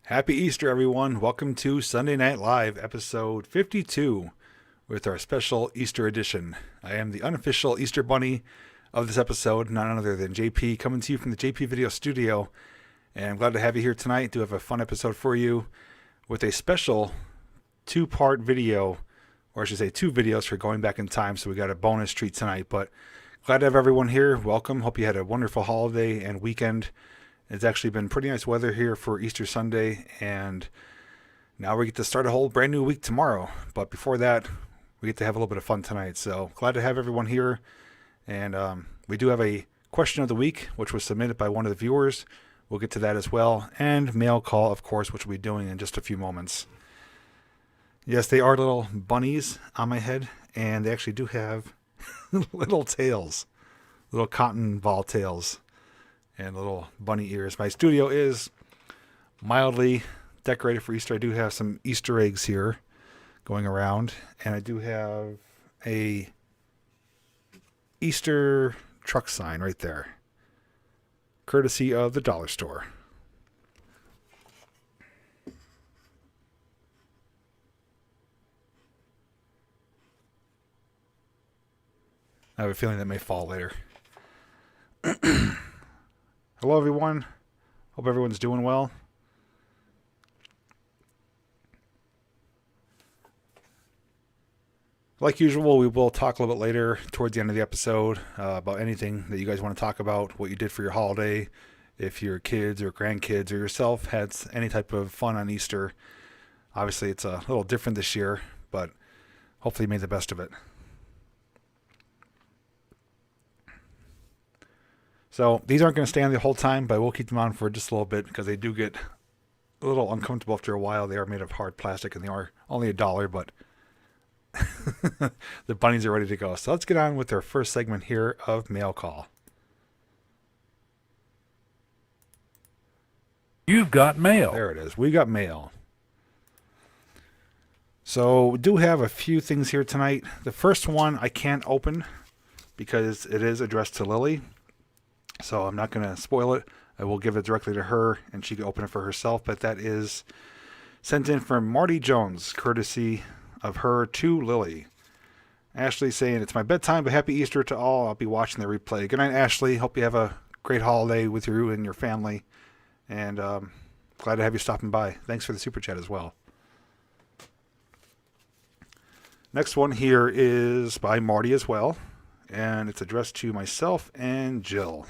Happy Easter, everyone. Welcome to Sunday Night Live, episode 52, with our special Easter edition. I am the unofficial Easter Bunny of this episode, none other than JP, coming to you from the JPVideos studio. And I'm glad to have you here tonight. I do have a fun episode for you with a special two-part video, or I should say two videos for going back in time, so we got a bonus treat tonight. But glad to have everyone here. Welcome. Hope you had a wonderful holiday and weekend. It's actually been pretty nice weather here for Easter Sunday, and now we get to start a whole brand new week tomorrow. But before that, we get to have a little bit of fun tonight. So glad to have everyone here. And we do have a question of the week, which was submitted by one of the viewers. We'll get to that as well. And mail call, of course, which we'll be doing in just a few moments. Yes, they are little bunnies on my head, and they actually do have little tails, little cotton ball tails, and little bunny ears. My studio is mildly decorated for Easter. I do have some Easter eggs here going around, and I do have a Easter truck sign right there, courtesy of the dollar store. I have a feeling that may fall later. Hello, everyone. Hope everyone's doing well. Like usual, we will talk a little bit later towards the end of the episode about anything that you guys want to talk about, what you did for your holiday, if your kids or grandkids or yourself had any type of fun on Easter. Obviously, it's a little different this year, but hopefully you made the best of it. So these aren't going to stay on the whole time, but we'll keep them on for just a little bit because they do get a little uncomfortable after a while. They are made of hard plastic and they are only $1, but the bunnies are ready to go. So let's get on with our first segment here of Mail Call. You've got mail. There it is. We got mail. So we do have a few things here tonight. The first one I can't open because it is addressed to Lily. So I'm not going to spoil it. I will give it directly to her, and she can open it for herself. But that is sent in from Marty Jones, courtesy of her to Lily. Ashley saying, "It's my bedtime, but happy Easter to all. I'll be watching the replay." Good night, Ashley. Hope you have a great holiday with you and your family. And glad to have you stopping by. Thanks for the super chat as well. Next one here is by Marty as well. And it's addressed to myself and Jill.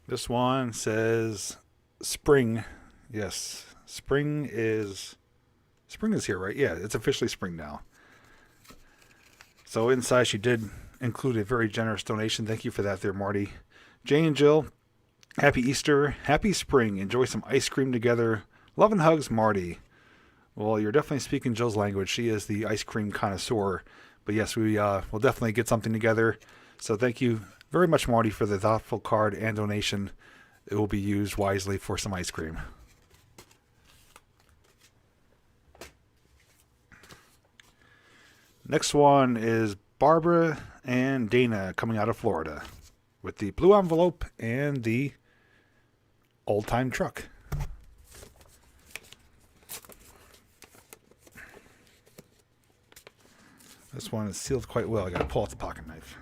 This one says spring. Yes, spring is here, right? Yeah, it's officially spring now. So inside she did include a very generous donation. Thank you for that there, Marty. Jane and Jill, happy Easter, happy spring. Enjoy some ice cream together. Love and hugs, Marty. Well, you're definitely speaking Jill's language. She is the ice cream connoisseur. But yes, we will definitely get something together. So thank you very much, Marty, for the thoughtful card and donation. It will be used wisely for some ice cream. Next one is Barbara and Dana coming out of Florida with the blue envelope and the old-time truck. This one is sealed quite well. I got to pull out the pocket knife.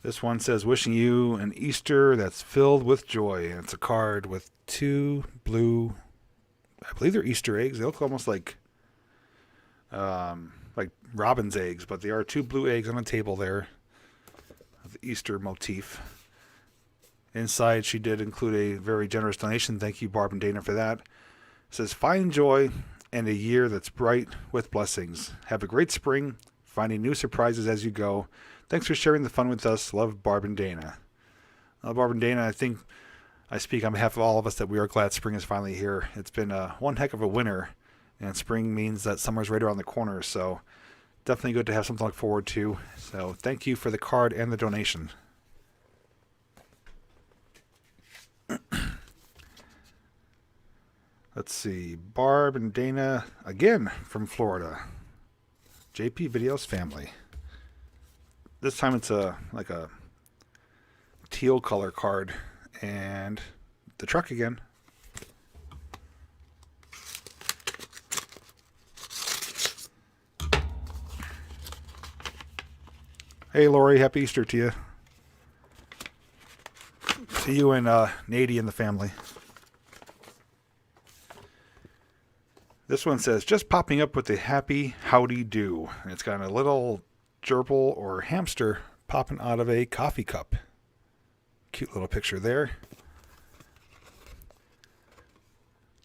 This one says, wishing you an Easter that's filled with joy. And it's a card with two blue, I believe they're Easter eggs. They look almost like like robin's eggs, but they are 2 blue eggs on the table there of the Easter motif. Inside, she did include a very generous donation. Thank you, Barb and Dana, for that. It says, find joy and a year that's bright with blessings. Have a great spring, finding new surprises as you go. Thanks for sharing the fun with us. Love, Barb and Dana. Barb and Dana, I think I speak on behalf of all of us that we are glad spring is finally here. It's been one heck of a winter, and spring means that summer's right around the corner, so definitely good to have something to look forward to. So thank you for the card and the donation. Let's see, Barb and Dana, again from Florida. JPVideos family. This time it's like a teal color card, and the truck again. Hey Lori, happy Easter to you. To you and Nady and the family. This one says, just popping up with a happy howdy do. And it's got a little gerbil or hamster popping out of a coffee cup. Cute little picture there.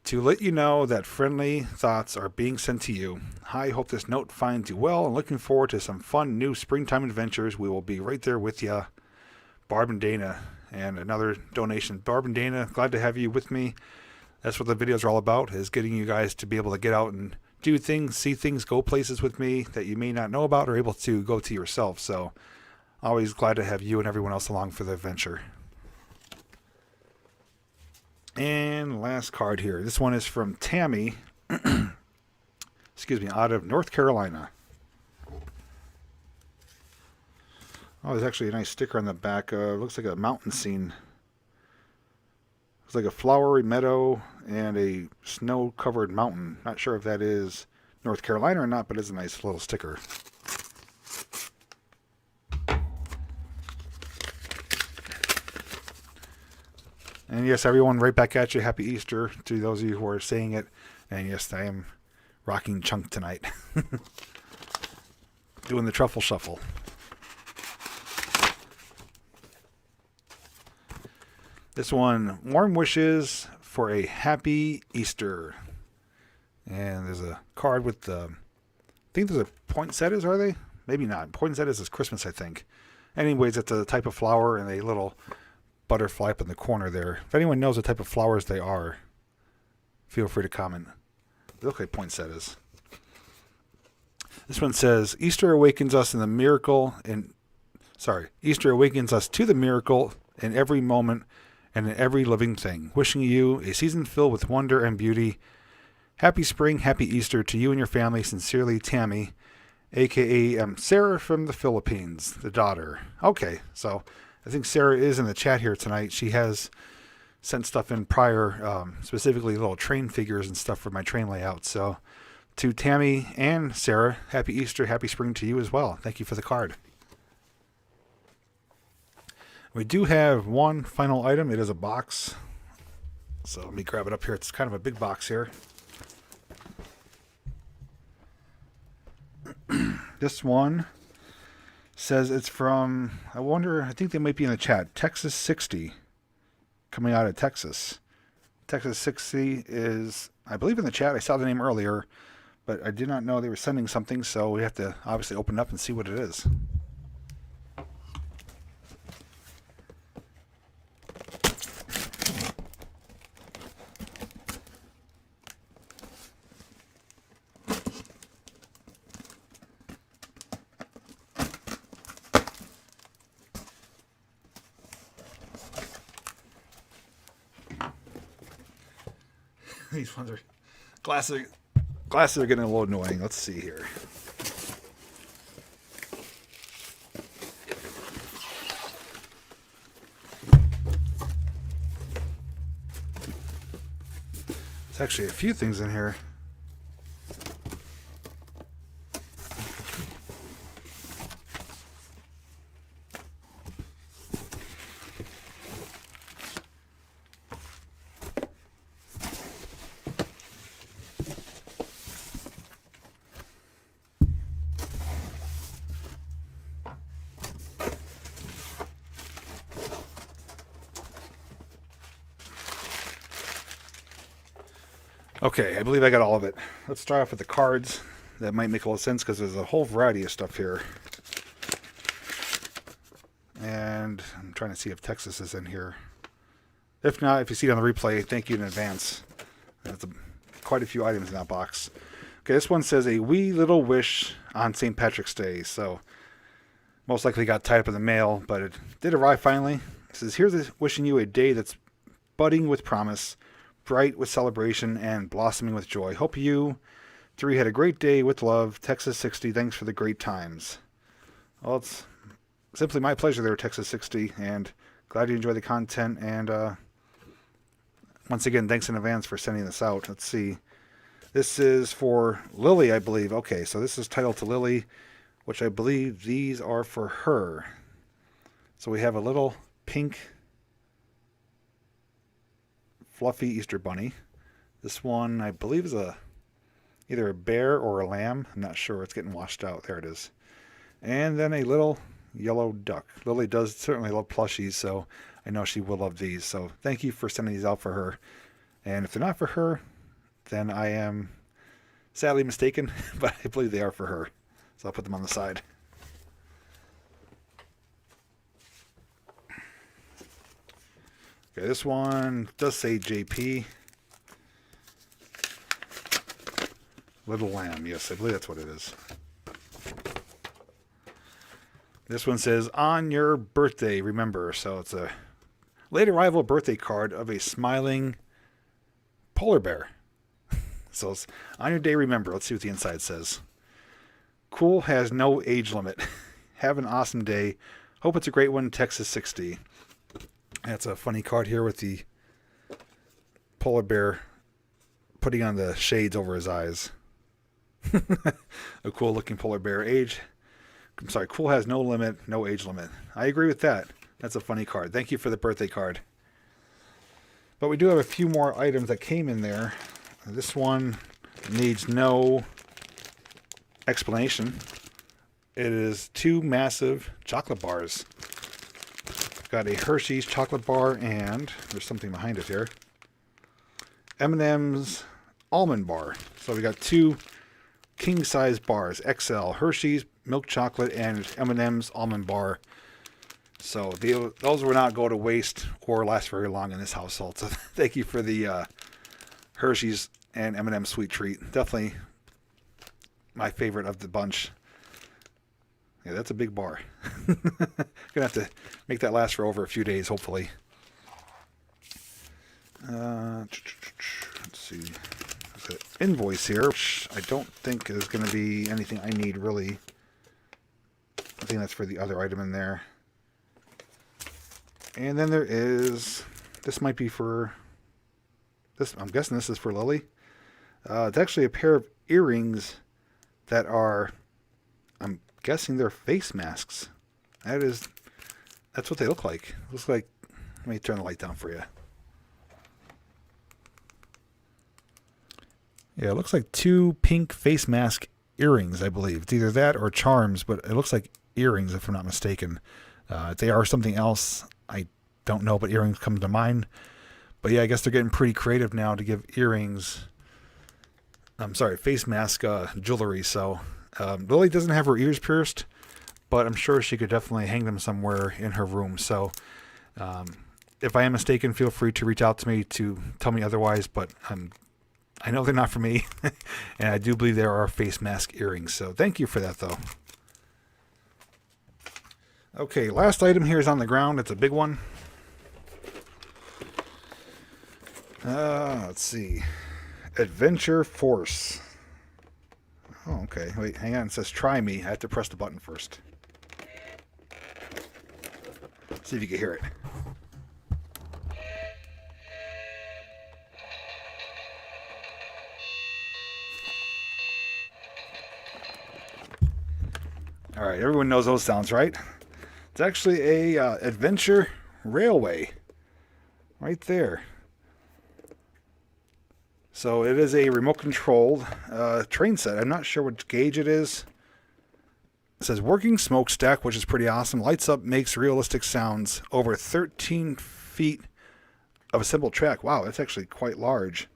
To let you know that friendly thoughts are being sent to you. I hope this note finds you well and looking forward to some fun new springtime adventures. We will be right there with you, Barb and Dana. And another donation. Barb and Dana, glad to have you with me. That's what the videos are all about, is getting you guys to be able to get out and do things, see things, go places with me that you may not know about or able to go to yourself. So always glad to have you and everyone else along for the adventure. And last card here. This one is from Tammy, excuse me, out of North Carolina. Oh, there's actually a nice sticker on the back. Looks like a mountain scene. It's like a flowery meadow and a snow-covered mountain. Not sure if that is North Carolina or not, but it's a nice little sticker. And yes, everyone, right back at you. Happy Easter to those of you who are saying it. And yes, I am rocking Chunk tonight. Doing the truffle shuffle. This one, warm wishes for a happy Easter. And there's a card with the, I think there's a poinsettias, are they? Maybe not. Poinsettias is Christmas, I think. Anyways, it's a type of flower and a little butterfly up in the corner there. If anyone knows what type of flowers they are, feel free to comment. They look like poinsettias. This one says, Easter awakens us in the miracle Easter awakens us to the miracle in every moment and in every living thing. Wishing you a season filled with wonder and beauty. Happy spring, happy Easter to you and your family. Sincerely, Tammy, a.k.a. Sarah from the Philippines, the daughter. Okay, so I think Sarah is in the chat here tonight. She has sent stuff in prior, specifically little train figures and stuff for my train layout. So to Tammy and Sarah, happy Easter, happy spring to you as well. Thank you for the card. We do have one final item. It is a box. So let me grab it up here. It's kind of a big box here. This one says it's from, I think they might be in the chat, Texas 60, coming out of Texas. Texas 60 is, I believe, in the chat. I saw the name earlier, but I did not know they were sending something, so we have to obviously open it up and see what it is. These ones are glasses are getting a little annoying. Let's see here. There's actually a few things in here. Okay, I believe I got all of it. Let's start off with the cards. That might make a little sense because there's a whole variety of stuff here. And I'm trying to see if Texas is in here. If not, if you see it on the replay, thank you in advance. That's quite a few items in that box. Okay, this one says a wee little wish on St. Patrick's Day. So most likely got tied up in the mail, but it did arrive finally. It says, here's wishing you a day that's budding with promise, bright with celebration, and blossoming with joy. Hope you three had a great day with love. Texas 60, thanks for the great times. Well, it's simply my pleasure there, Texas 60, and glad you enjoy the content. And once again, thanks in advance for sending this out. Let's see. This is for Lily, I believe. Okay, so this is titled to Lily, which I believe these are for her. So we have a little pink fluffy Easter bunny. This one, I believe, is either a bear or a lamb. I'm not sure. It's getting washed out. There it is. And then a little yellow duck. Lily does certainly love plushies, so I know she will love these. So thank you for sending these out for her. And if they're not for her, then I am sadly mistaken, but I believe they are for her. So I'll put them on the side. Okay, this one does say JP. Little Lamb. Yes, I believe that's what it is. This one says, on your birthday, remember. So it's a late arrival birthday card of a smiling polar bear. So it's on your day, remember. Let's see what the inside says. Cool has no age limit. Have an awesome day. Hope it's a great one, Texas 60. That's a funny card here with the polar bear putting on the shades over his eyes. A cool looking polar bear. Cool has no limit, no age limit. I agree with that. That's a funny card. Thank you for the birthday card. But we do have a few more items that came in there. This one needs no explanation. It is 2 massive chocolate bars. Got a Hershey's chocolate bar, and there's something behind it here. M&M's almond bar. So we got 2 king-size bars, XL, Hershey's milk chocolate and M&M's almond bar. So those will not go to waste or last very long in this household. So thank you for the Hershey's and M&M sweet treat. Definitely my favorite of the bunch. Yeah, that's a big bar. Gonna have to make that last for over a few days, hopefully. Let's see. There's an invoice here, which I don't think is going to be anything I need, really. I think that's for the other item in there. And then there is... This might be for... I'm guessing this is for Lily. It's actually a pair of earrings that are... I'm guessing they're face masks. That's what they look like. Looks like... Let me turn the light down for you. Yeah, it looks like 2 pink face mask earrings, I believe. It's either that or charms, but it looks like earrings, if I'm not mistaken. If they are something else, I don't know, but earrings come to mind. But yeah, I guess they're getting pretty creative now to give earrings... face mask jewelry. So Lily doesn't have her ears pierced, but I'm sure she could definitely hang them somewhere in her room. So if I am mistaken, feel free to reach out to me to tell me otherwise, but I know they're not for me, and I do believe there are face mask earrings. So thank you for that, though. Okay, last item here is on the ground. It's a big one. Let's see. Adventure Force. Oh, okay. Wait, hang on. It says try me. I have to press the button first. See if you can hear it. All right, everyone knows those sounds, right? It's actually a adventure railway right there. So it is a remote-controlled train set. I'm not sure which gauge it is. It says working smokestack, which is pretty awesome. Lights up, makes realistic sounds. Over 13 feet of a simple track. Wow, that's actually quite large.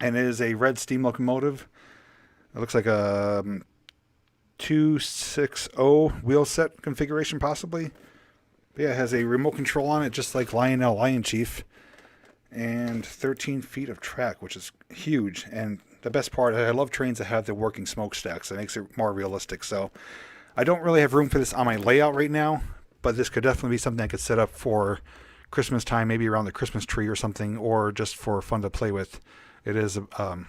and it is a red steam locomotive. It looks like a 260 wheel set configuration, possibly. But yeah, it has a remote control on it, just like Lionel Lion Chief, and 13 feet of track, which is huge. And the best part, I love trains that have the working smokestacks. It makes it more realistic. So I don't really have room for this on my layout right now, but this could definitely be something I could set up for Christmas time, maybe around the Christmas tree or something, or just for fun to play with. It is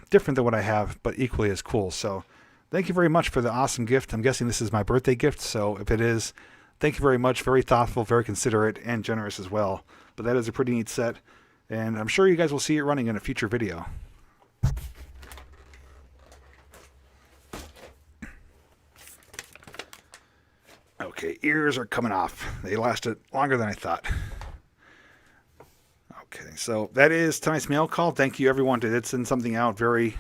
different than what I have, but equally as cool. So thank you very much for the awesome gift. I'm guessing this is my birthday gift, so if it is, thank you very much. Very thoughtful, very considerate, and generous as well. But that is a pretty neat set, and I'm sure you guys will see it running in a future video. Okay, ears are coming off. They lasted longer than I thought. Okay, so that is tonight's mail call. Thank you, everyone, that did send something out. Very,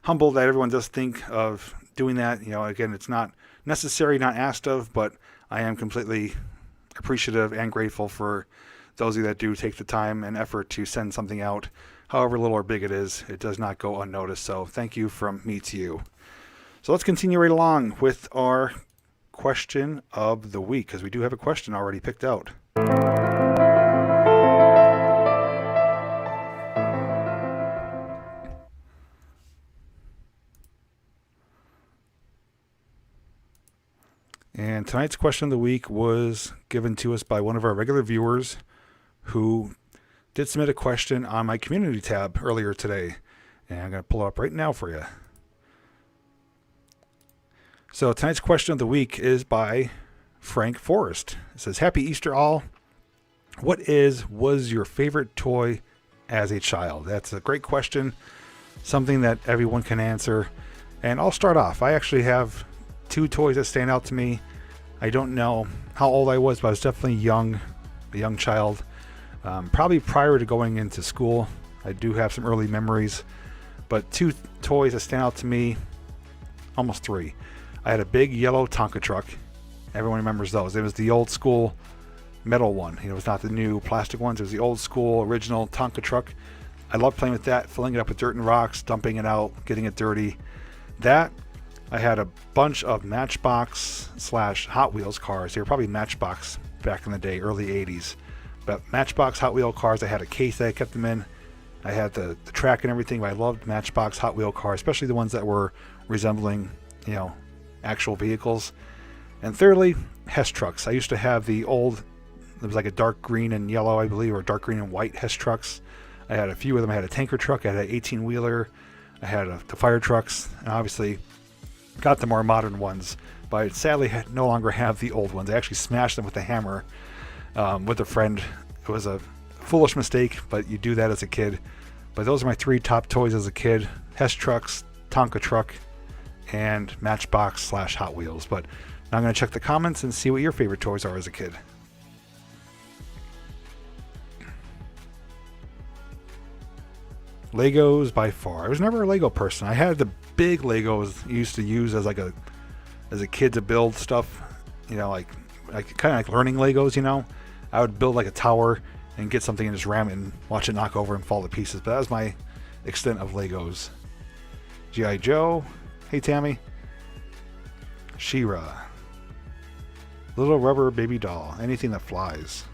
humble that everyone does think of doing that. Again, it's not necessary, not asked of, but I am completely appreciative and grateful for those of you that do take the time and effort to send something out, however little or big it is. It does not go unnoticed. So thank you from me to you. So let's continue right along with our question of the week, because we do have a question already picked out. And tonight's question of the week was given to us by one of our regular viewers who did submit a question on my community tab earlier today. And I'm going to pull it up right now for you. So tonight's question of the week is by Frank Forrest. It says, Happy Easter all. What was your favorite toy as a child? That's a great question. Something that everyone can answer. And I'll start off. I actually have 2 toys that stand out to me. I don't know how old I was, but I was definitely young, a young child. Probably prior to going into school. I do have some early memories. But 2 toys that stand out to me, almost 3. I had a big yellow Tonka truck. Everyone remembers those. It was the old school metal one. It was not the new plastic ones. It was the old school original Tonka truck. I loved playing with that, filling it up with dirt and rocks, dumping it out, getting it dirty. That, I had a bunch of Matchbox / Hot Wheels cars. They were probably Matchbox back in the day, early 80s. But Matchbox Hot Wheel cars, I had a case that I kept them in. I had the track and everything, but I loved Matchbox Hot Wheel cars, especially the ones that were resembling, actual vehicles. And thirdly, Hess trucks. I used to have the old, it was like a dark green and yellow, I believe, or dark green and white Hess trucks. I had a few of them. I had a tanker truck. I had an 18-wheeler. I had the fire trucks, and obviously got the more modern ones, but I sadly no longer have the old ones. I actually smashed them with a hammer with a friend. It was a foolish mistake, but you do that as a kid. But those are my 3 top toys as a kid: Hess trucks, Tonka truck, and Matchbox / Hot Wheels. But now I'm going to check the comments and see what your favorite toys are as a kid. Legos by far. I was never a Lego person. I had the big Legos you used to use as a kid to build stuff, like kind of like learning Legos, I would build like a tower and get something and just ram it and watch it knock over and fall to pieces. But that was my extent of Legos. G.I. Joe. Hey Tammy. She-Ra. Little rubber baby doll. Anything that flies.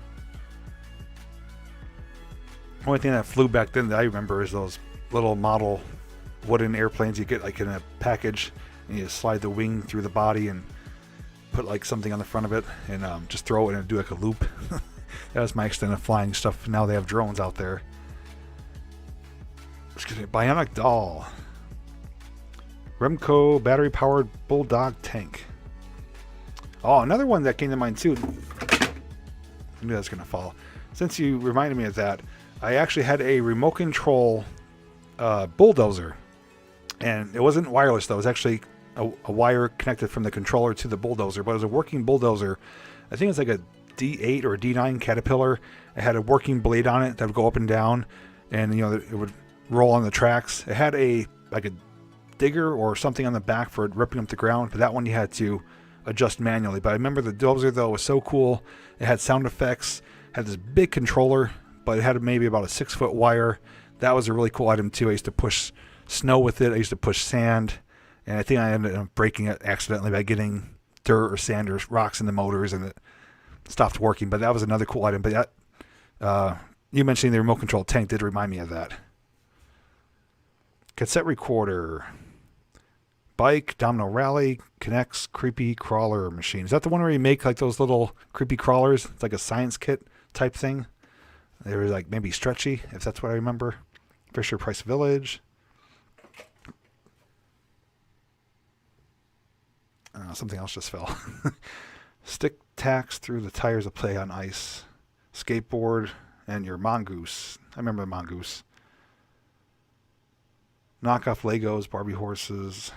The only thing that flew back then that I remember is those little model wooden airplanes you get like in a package, and you slide the wing through the body and put like something on the front of it and just throw it and do like a loop. That was my extent of flying stuff. Now they have drones out there. Excuse me. Bionic doll. Remco battery powered bulldog tank. Oh, another one that came to mind too. I knew that was gonna fall. Since you reminded me of that, I actually had a remote control bulldozer, and it wasn't wireless though. It was actually a wire connected from the controller to the bulldozer, but it was a working bulldozer. I think it was like a D8 or a D9 Caterpillar. It had a working blade on it that would go up and down, and it would roll on the tracks. It had a digger or something on the back for ripping up the ground, but that one you had to adjust manually. But I remember the dozer though was so cool. It had sound effects, had this big controller, but it had maybe about a 6-foot wire that was a really cool item too. I used to push snow with it. I used to push sand, and I think I ended up breaking it accidentally by getting dirt or sand or rocks in the motors, and it stopped working. But that was another cool item. But you mentioning the remote control tank did remind me of that. Cassette recorder. Bike, Domino Rally, Connects, Creepy Crawler Machine. Is that the one where you make like those little creepy crawlers? It's like a science kit type thing. They were like maybe stretchy, if that's what I remember. Fisher Price Village. Something else just fell. Stick tacks through the tires of play on ice. Skateboard and your mongoose. I remember the mongoose. Knockoff Legos, Barbie horses.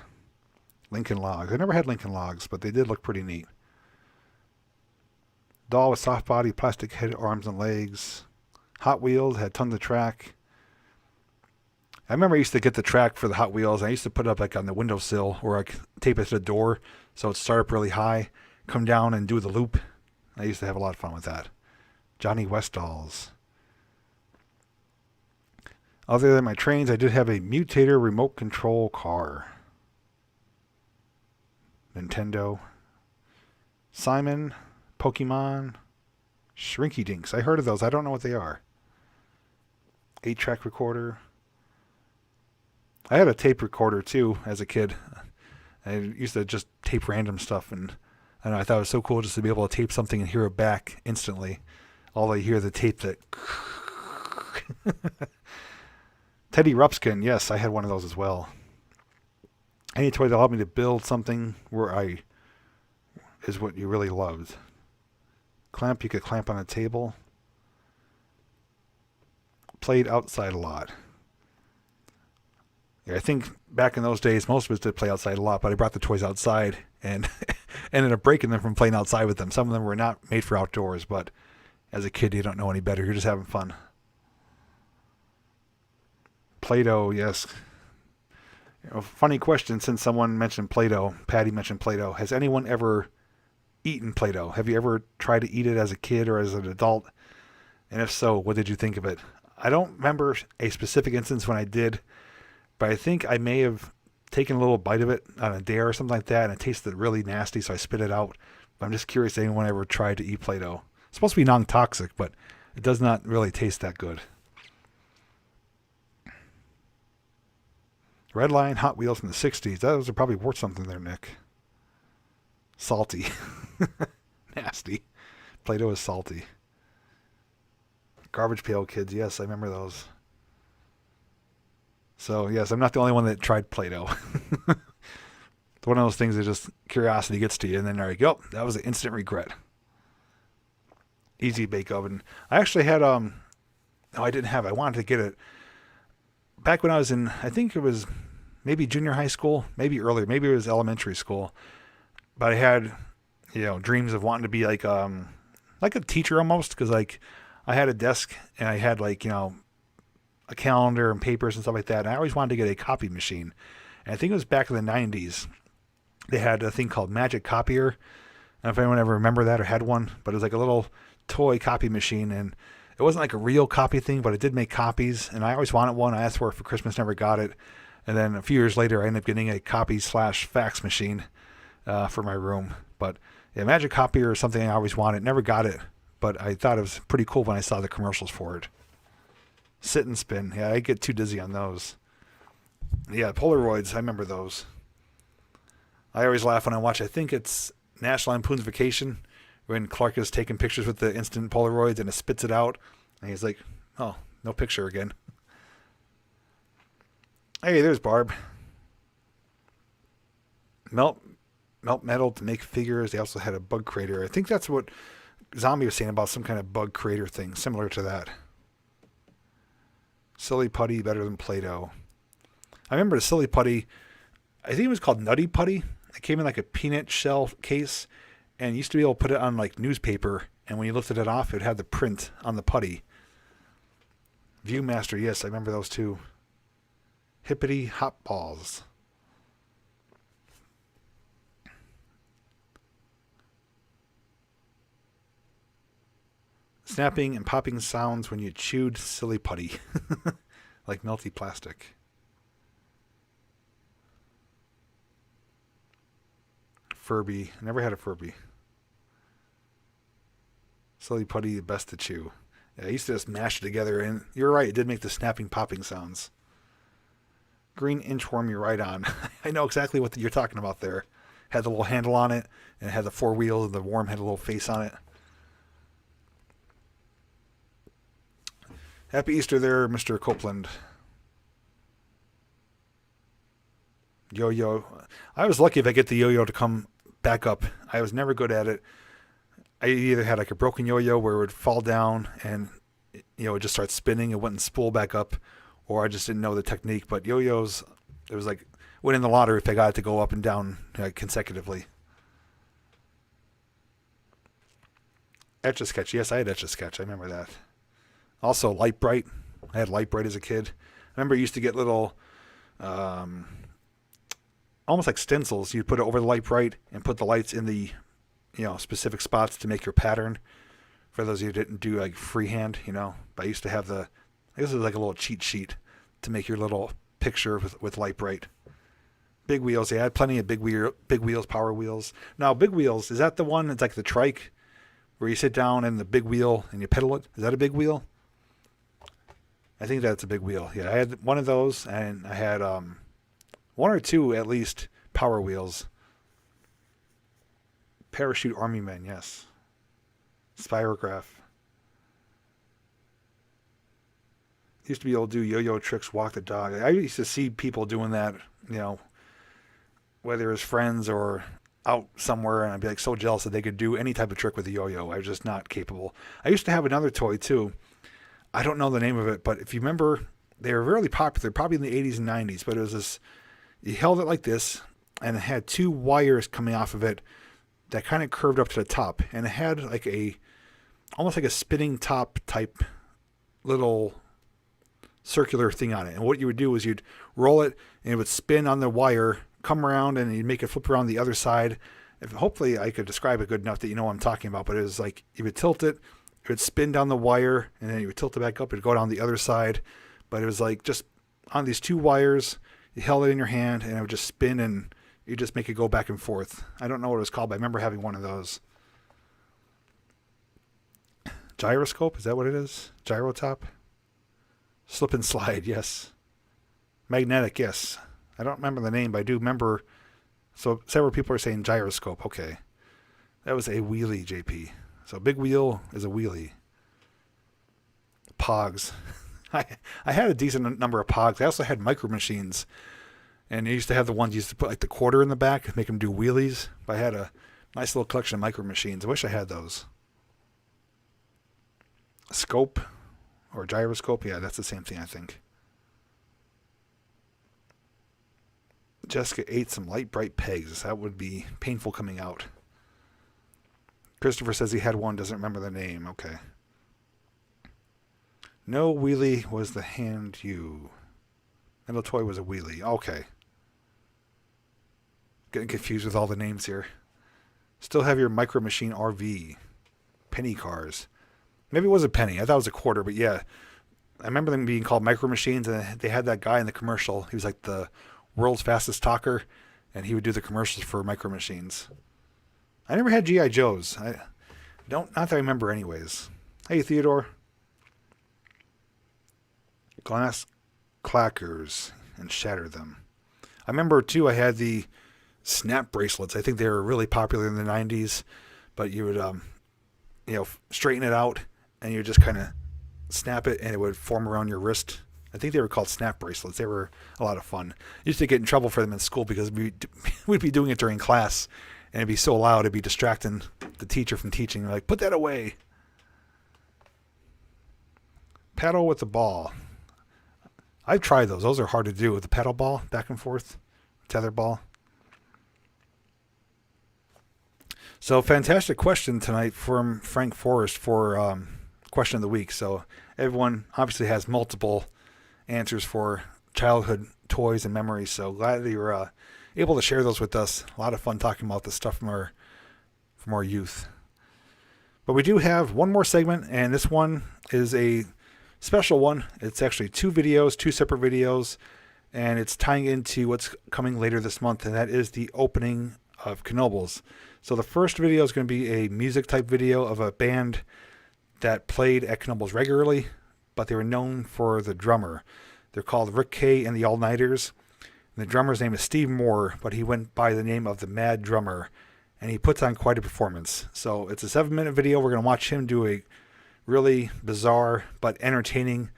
Lincoln Logs. I never had Lincoln Logs, but they did look pretty neat. Doll with soft body, plastic head, arms, and legs. Hot Wheels had tons of track. I remember I used to get the track for the Hot Wheels. I used to put it up like on the windowsill or I tape it to the door so it'd start up really high, come down and do the loop. I used to have a lot of fun with that. Johnny West dolls. Other than my trains, I did have a Mutator remote control car. Nintendo. Simon. Pokemon. Shrinky Dinks. I heard of those. I don't know what they are. 8-track recorder. I had a tape recorder too as a kid. I used to just tape random stuff, and I don't know, I thought it was so cool just to be able to tape something and hear it back instantly. Although you hear the tape that... Teddy Rupskin. Yes, I had one of those as well. Any toy that allowed me to build something is what you really loved. Clamp, you could clamp on a table. Played outside a lot. Yeah, I think back in those days, most of us did play outside a lot, but I brought the toys outside and ended up breaking them from playing outside with them. Some of them were not made for outdoors, but as a kid, you don't know any better. You're just having fun. Play-Doh, yes. Funny question, since someone mentioned Play-Doh, Patty mentioned Play-Doh. Has anyone ever eaten Play-Doh? Have you ever tried to eat it as a kid or as an adult? And if so, what did you think of it? I don't remember a specific instance when I did, but I think I may have taken a little bite of it on a dare or something like that, and it tasted really nasty, so I spit it out. But I'm just curious if anyone ever tried to eat Play-Doh. It's supposed to be non-toxic, but it does not really taste that good. Red Line Hot Wheels from the 60s. Those are probably worth something there, Nick. Salty. Nasty. Play-Doh is salty. Garbage Pail Kids. Yes, I remember those. So, yes, I'm not the only one that tried Play-Doh. It's one of those things that just curiosity gets to you, and then there you go. That was an instant regret. Easy Bake Oven. I actually had, no, I didn't have it. I wanted to get it. Back when I was in, I think it was maybe junior high school, maybe earlier, maybe it was elementary school. But I had, dreams of wanting to be like a teacher almost, because like I had a desk and I had like, a calendar and papers and stuff like that. And I always wanted to get a copy machine. And I think it was back in the 90s. They had a thing called Magic Copier. I don't know if anyone ever remember that or had one, but it was like a little toy copy machine, and it wasn't like a real copy thing, but it did make copies, and I always wanted one. I asked for it for Christmas, never got it. And then a few years later, I ended up getting a copy/fax machine for my room. But yeah, Magic Copier is something I always wanted. Never got it, but I thought it was pretty cool when I saw the commercials for it. Sit and Spin. Yeah, I get too dizzy on those. Yeah, Polaroids. I remember those. I always laugh when I watch, I think it's National Lampoon's Vacation, when Clark is taking pictures with the instant Polaroids and it spits it out. And he's like, oh, no picture again. Hey, there's Barb. Melt metal to make figures. They also had a bug creator. I think that's what Zombie was saying about some kind of bug creator thing, similar to that. Silly Putty, better than Play-Doh. I remember the Silly Putty, I think it was called Nutty Putty. It came in like a peanut shell case, and you used to be able to put it on like newspaper, and when you lifted it off, it had the print on the putty. Viewmaster, yes, I remember those too. Hippity Hop Balls. Snapping and popping sounds when you chewed Silly Putty. like melty plastic. Furby. I never had a Furby. Silly Putty, the best to chew. Yeah, I used to just mash it together, and you're right, it did make the snapping, popping sounds. Green inchworm, you're right on. I know exactly what you're talking about there. Had the little handle on it, and it had the 4 wheels, and the worm had a little face on it. Happy Easter there, Mr. Copeland. Yo-yo. I was lucky if I get the yo-yo to come back up. I was never good at it. I either had like a broken yo-yo where it would fall down and it would just start spinning. It wouldn't spool back up, or I just didn't know the technique. But yo-yos, it was like winning the lottery if I got it to go up and down consecutively. Etch-a-Sketch. Yes, I had Etch-a-Sketch. I remember that. Also, Light Bright. I had Light Bright as a kid. I remember I used to get little, almost like stencils. You'd put it over the Light Bright and put the lights in the, specific spots to make your pattern. For those of you who didn't do like freehand, But I used to have I guess it was like a little cheat sheet to make your little picture with Light Bright. Big wheels. Yeah, I had plenty of big wheels, power wheels. Now, big wheels, is that the one that's like the trike where you sit down in the big wheel and you pedal it? Is that a big wheel? I think that's a big wheel. Yeah, I had one of those, and I had one or two at least power wheels. Parachute Army Men, yes. Spirograph. Used to be able to do yo-yo tricks, walk the dog. I used to see people doing that, whether it was friends or out somewhere, and I'd be like so jealous that they could do any type of trick with a yo-yo. I was just not capable. I used to have another toy too. I don't know the name of it, but if you remember, they were really popular, probably in the 80s and 90s, but it was this, you held it like this, and it had 2 wires coming off of it that kind of curved up to the top, and it had like almost like a spinning top type little circular thing on it. And what you would do is you'd roll it, and it would spin on the wire, come around, and you'd make it flip around the other side. Hopefully I could describe it good enough that you know what I'm talking about, but it was like you would tilt it, it would spin down the wire, and then you would tilt it back up, it'd go down the other side. But it was like just on these 2 wires, you held it in your hand, and it would just spin, and you just make it go back and forth. I don't know what it was called, but I remember having one of those. Gyroscope, is that what it is? Gyrotop? Slip and slide, yes. Magnetic, yes. I don't remember the name, but I do remember. So several people are saying gyroscope. Okay. That was a wheelie, JP. So big wheel is a wheelie. Pogs. I had a decent number of Pogs. I also had micro machines. And I used to have the ones you used to put like the quarter in the back, make them do wheelies. But I had a nice little collection of micro machines. I wish I had those. A scope or gyroscope. Yeah, that's the same thing, I think. Jessica ate some light bright pegs. That would be painful coming out. Christopher says he had one, doesn't remember the name. Okay. No wheelie was the hand you. Little toy was a wheelie. Okay. Getting confused with all the names here. Still have your Micro Machine RV. Penny cars. Maybe it was a penny. I thought it was a quarter, but yeah. I remember them being called Micro Machines, and they had that guy in the commercial. He was like the world's fastest talker, and he would do the commercials for Micro Machines. I never had G.I. Joes. Not that I remember anyways. Hey, Theodore. Glass clackers and shatter them. I remember too, I had the snap bracelets. I think they were really popular in the 90s, but you would, straighten it out, and you would just kind of snap it, and it would form around your wrist. I think they were called snap bracelets. They were a lot of fun. I used to get in trouble for them in school because we'd be doing it during class, and it'd be so loud, it'd be distracting the teacher from teaching. They're like, put that away. Paddle with the ball. I've tried those. Those are hard to do with the paddle ball, back and forth, tether ball. So fantastic question tonight from Frank Forrest for question of the week. So everyone obviously has multiple answers for childhood toys and memories. So glad that you were able to share those with us. A lot of fun talking about this stuff from our youth. But we do have one more segment, and this one is a special one. It's actually two separate videos, and it's tying into what's coming later this month, and that is the opening of Knoebels. So the first video is going to be a music type video of a band that played at Knoebels regularly, but they were known for the drummer. They're called Rick Kay and the All-Nighters. And the drummer's name is Steve Moore, but he went by the name of the Mad Drummer, and he puts on quite a performance. So it's a 7-minute video. We're going to watch him do a really bizarre but entertaining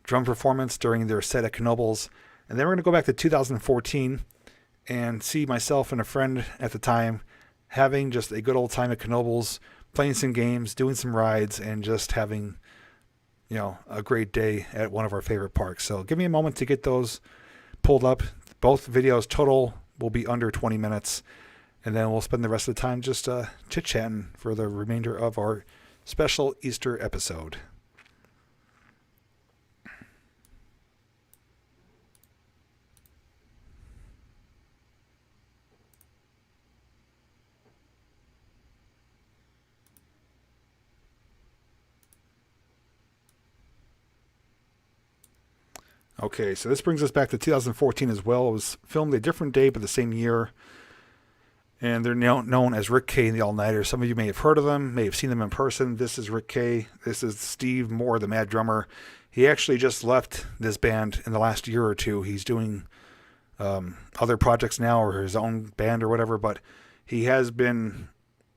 drum performance during their set at Knoebels. And then we're going to go back to 2014 and see myself and a friend at the time having just a good old time at Knoebels, playing some games, doing some rides, and just having, you know, a great day at one of our favorite parks. So give me a moment to get those pulled up. Both videos total will be under 20 minutes, and then we'll spend the rest of the time just chit-chatting for the remainder of our special Easter episode. Okay, so this brings us back to 2014 as well. It was filmed a different day but the same year. And they're now known as Rick Kay and the All-Nighters. Some of you may have heard of them, may have seen them in person. This is Rick Kay. This is Steve Moore, the Mad Drummer. He actually just left this band in the last year or two. He's doing other projects now, or his own band or whatever, but he has been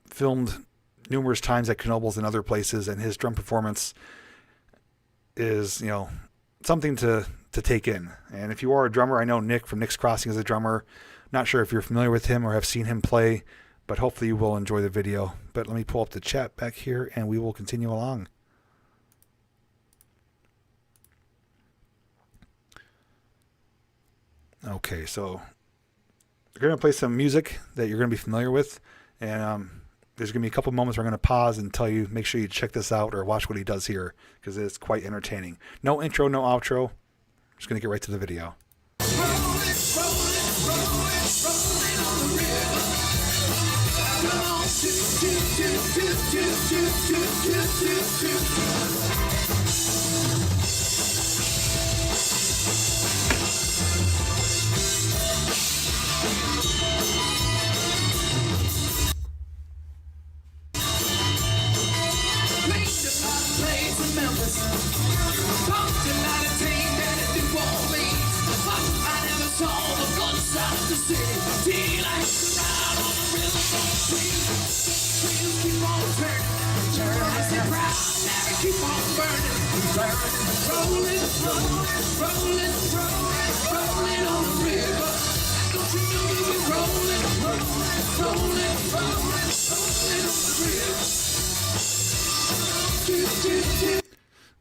filmed numerous times at Knoebels and other places, and his drum performance is, you know, something to take in. And if you are a drummer, I know Nick from Nick's Crossing is a drummer. Not sure if you're familiar with him or have seen him play, but hopefully you will enjoy the video. But let me pull up the chat back here and we will continue along. Okay, so we're going to play some music that you're going to be familiar with, and there's going to be a couple moments where I'm going to pause and tell you, make sure you check this out or watch what he does here, because it's quite entertaining. No intro, no outro. Just going to get right to the video.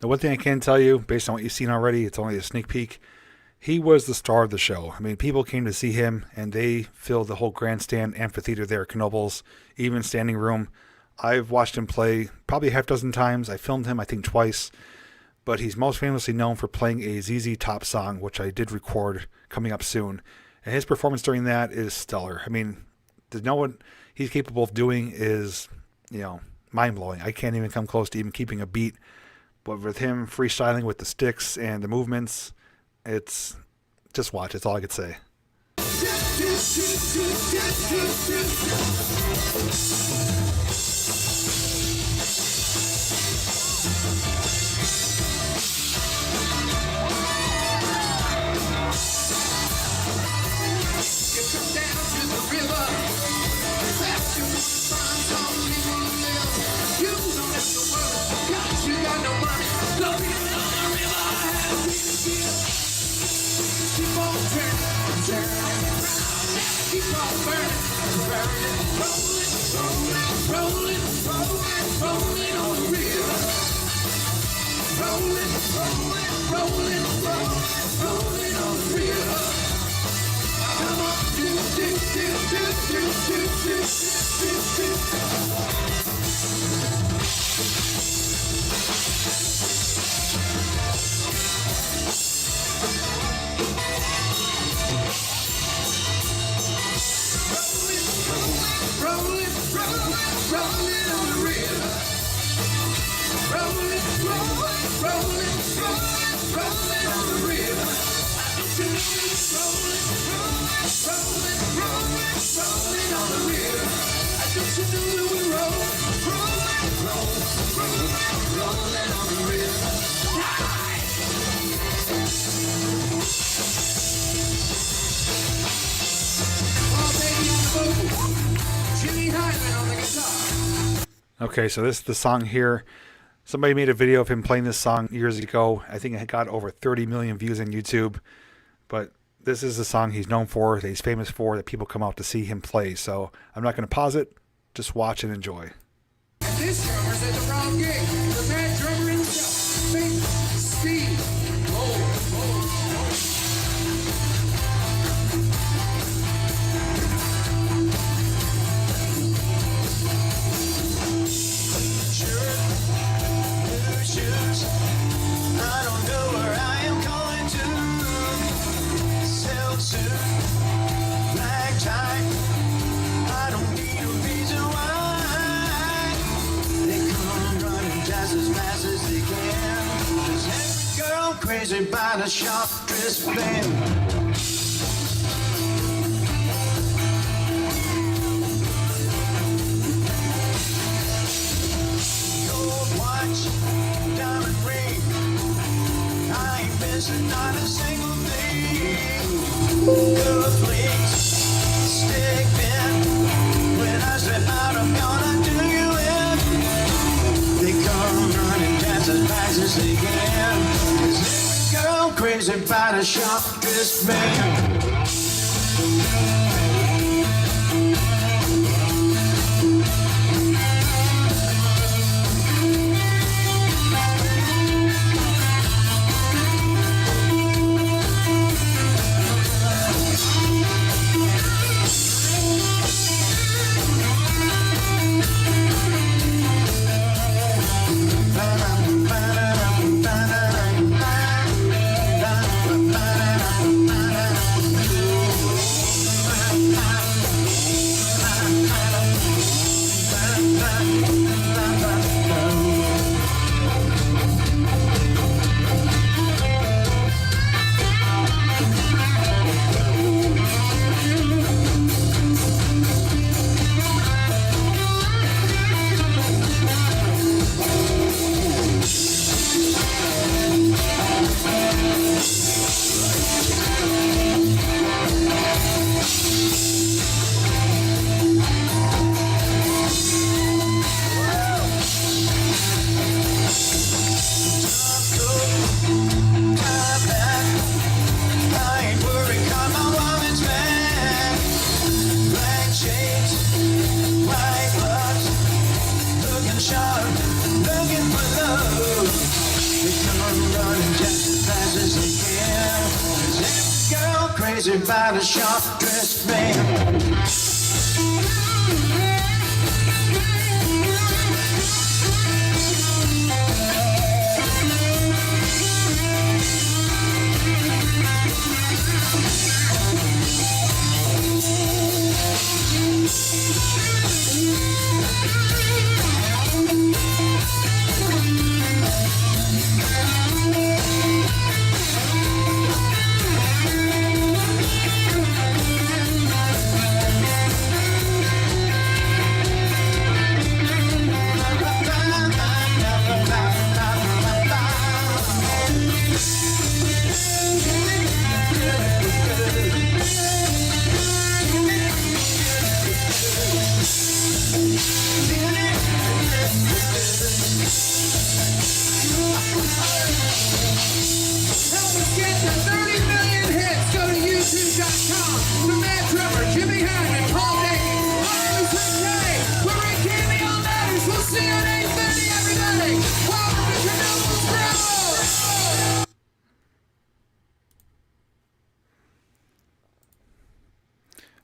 Now, one thing I can tell you, based on what you've seen already, it's only a sneak peek. He was the star of the show. I mean, people came to see him, and they filled the whole grandstand amphitheater there at Knoebels, even standing room. I've watched him play probably a half dozen times. I filmed him, I think, twice. But he's most famously known for playing a ZZ Top song, which I did record coming up soon. And his performance during that is stellar. I mean, to know what he's capable of doing is, you know, mind-blowing. I can't even come close to even keeping a beat. But with him freestyling with the sticks and the movements, it's just watch. That's all I could say. Okay, so this is the song here. Somebody made a video of him playing this song years ago. I think it got over 30 million views on YouTube. But this is the song he's known for, that he's famous for, that people come out to see him play. So I'm not going to pause it. Just watch and enjoy. And this drummer's at the wrong gig. The mad drummer himself, Big Steve. Crazy by the sharp dressed band. Gold watch, diamond ring, I ain't missing not a single thing. Good flings, stick in, when I step out I'm gonna do you in. They come running just as fast as they can. Girl crazy by the sharp dressed man. Crazy by the sharp dressed man.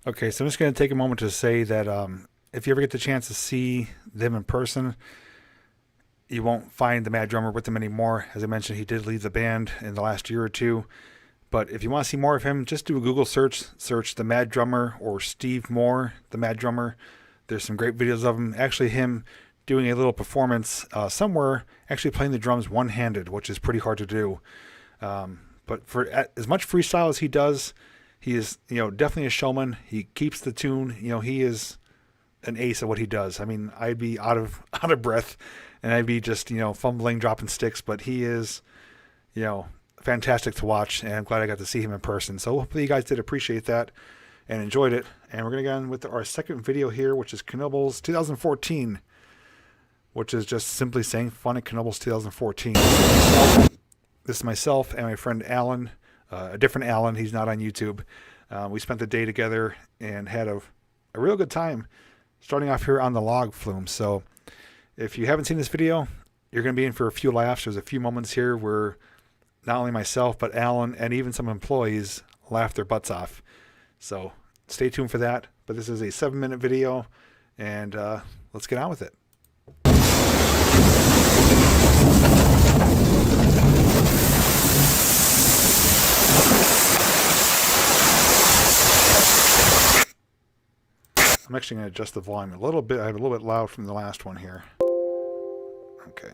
Okay, so I'm just going to take a moment to say that if you ever get the chance to see them in person, you won't find the Mad Drummer with them anymore. As I mentioned, he did leave the band in the last year or two. But if you want to see more of him, just do a Google search the Mad Drummer or Steve Moore, the Mad Drummer. There's some great videos of him. Actually, him doing a little performance somewhere, actually playing the drums one-handed, which is pretty hard to do. But for as much freestyle as he does, he is, definitely a showman. He keeps the tune. He is an ace at what he does. I mean, I'd be out of breath, and I'd be just, fumbling, dropping sticks. But he is, fantastic to watch, and I'm glad I got to see him in person. So hopefully you guys did appreciate that and enjoyed it. And we're going to get on with our second video here, which is Knoebels 2014, which is just simply saying fun at Knoebels 2014. This is myself and my friend Alan, a different Alan. He's not on YouTube. We spent the day together and had a real good time starting off here on the log flume. So if you haven't seen this video, you're going to be in for a few laughs. There's a few moments here where not only myself, but Alan and even some employees laughed their butts off. So stay tuned for that. But this is a 7-minute video, and let's get on with it. I'm actually going to adjust the volume a little bit. I have a little bit loud from the last one here. Okay.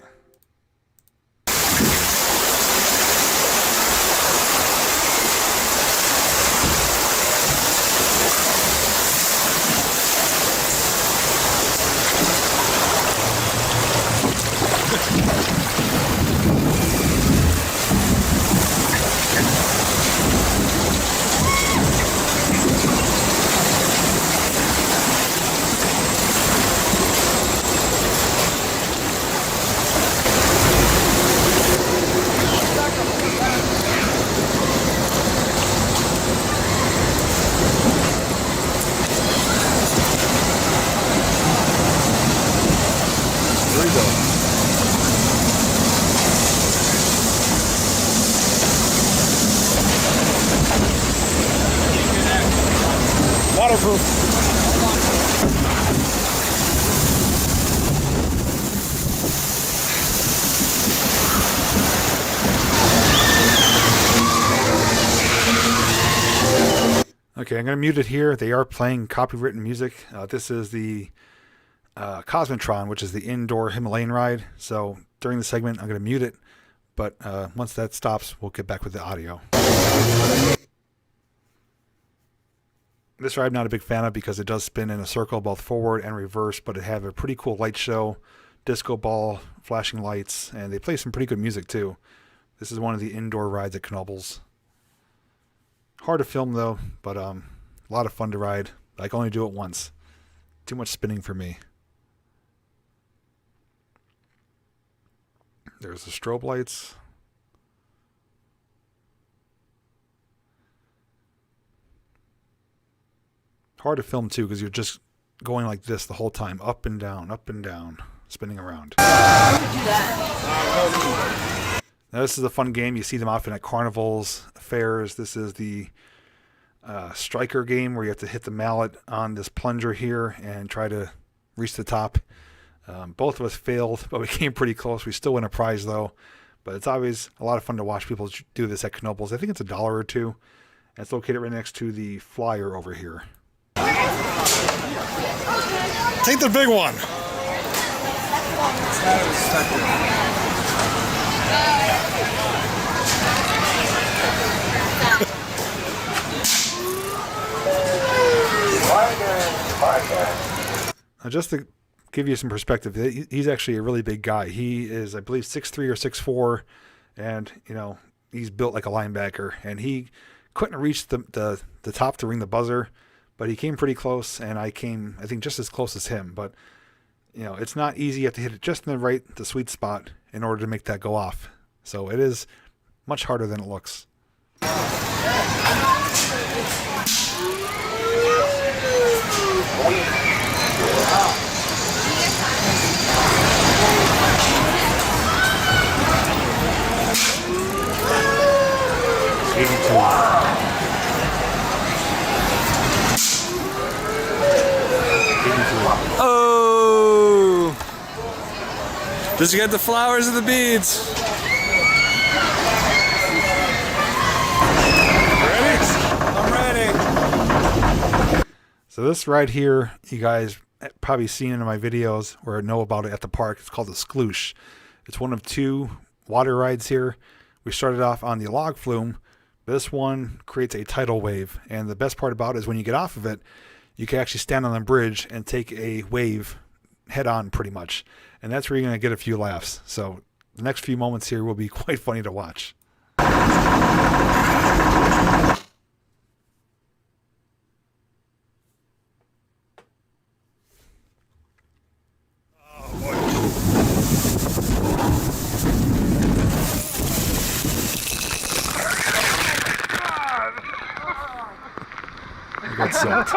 Waterproof. Okay, I'm going to mute it here. They are playing copywritten music. This is the Cosmotron, which is the indoor Himalayan ride. So during the segment, I'm going to mute it. But once that stops, we'll get back with the audio. This ride I'm not a big fan of because it does spin in a circle both forward and reverse, but it have a pretty cool light show, disco ball, flashing lights, and they play some pretty good music too. This is one of the indoor rides at Knoebels. Hard to film though, but a lot of fun to ride. I can only do it once. Too much spinning for me. There's the strobe lights. Hard to film too because you're just going like this the whole time, up and down, spinning around. Now this is a fun game. You see them often at carnivals, fairs. This is the striker game where you have to hit the mallet on this plunger here and try to reach the top. Both of us failed, but we came pretty close. We still win a prize though. But it's always a lot of fun to watch people do this at Knoebels. I think it's $1 or $2. And it's located right next to the flyer over here. Take the big one. Now just to give you some perspective, he's actually a really big guy. He is, I believe, 6'3" or 6'4", and he's built like a linebacker. And he couldn't reach the top to ring the buzzer, but he came pretty close, and I came, I think, just as close as him. But it's not easy. You have to hit it just in the sweet spot in order to make that go off. So it is much harder than it looks. Oh! Does he get the flowers or the beads? Ready? I'm ready. So this right here, you guys probably seen in my videos or know about it at the park. It's called the Skloosh. It's one of 2 water rides here. We started off on the log flume. This one creates a tidal wave, and the best part about it is when you get off of it, you can actually stand on the bridge and take a wave head on pretty much. And that's where you're going to get a few laughs. So the next few moments here will be quite funny to watch. I got soaked.